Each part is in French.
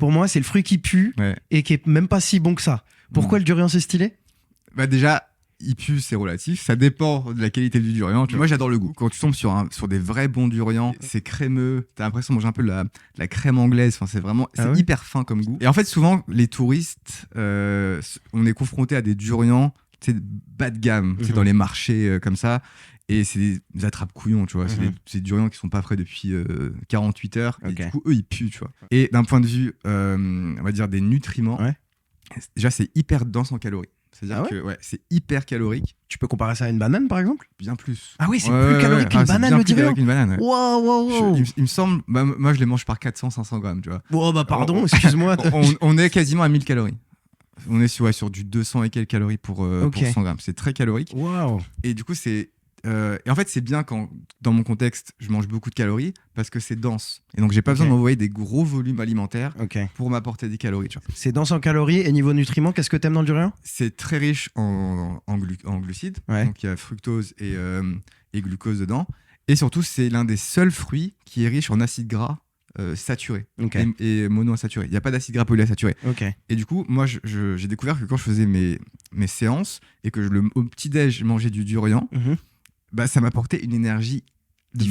pour moi, c'est le fruit qui pue et qui est même pas si bon que ça. Pourquoi le durian, c'est stylé ? Bah déjà, il pue, c'est relatif. Ça dépend de la qualité du durian. Moi, j'adore le goût. Quand tu tombes sur des vrais bons durians, c'est crémeux. T'as l'impression de manger un peu de la crème anglaise. Enfin, c'est hyper fin comme goût. Et en fait, souvent, les touristes, on est confronté à des durians, bas de gamme, dans les marchés comme ça. Et c'est des attrape-couillons, tu vois. C'est des durians qui sont pas frais depuis 48 heures. Et du coup, eux, ils puent, tu vois. Et d'un point de vue, on va dire, des nutriments, déjà, c'est hyper dense en calories. C'est-à-dire que c'est hyper calorique. Tu peux comparer ça à une banane, par exemple ? Bien plus. Ah oui, c'est plus calorique qu'une banane, le durian. Wow. Il me semble, moi je les mange par 400-500 grammes, tu vois. Oh bah pardon, excuse-moi. On est quasiment à 1000 calories. On est sur du 200 et quelques calories pour 100 grammes. C'est très calorique. Wow. Et du coup, et en fait, c'est bien quand, dans mon contexte, je mange beaucoup de calories parce que c'est dense. Et donc, j'ai pas besoin d'envoyer des gros volumes alimentaires pour m'apporter des calories. Tu vois. C'est dense en calories et niveau nutriments, qu'est-ce que t'aimes dans le durian ? C'est très riche en glucides. Donc, il y a fructose et glucose dedans. Et surtout, c'est l'un des seuls fruits qui est riche en acides gras saturés et monoinsaturés. Il n'y a pas d'acide gras polyinsaturé. Et du coup, moi, j'ai découvert que quand je faisais mes séances et que au petit-déj, je mangeais du durian, bah, ça m'apportait une énergie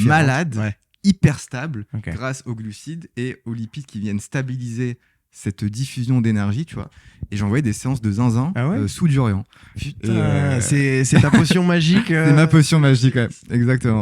malade, hyper stable, grâce aux glucides et aux lipides qui viennent stabiliser cette diffusion d'énergie, tu vois. Et j'envoyais des séances de zinzin sous durian. Putain, c'est ta potion magique. C'est ma potion magique, exactement.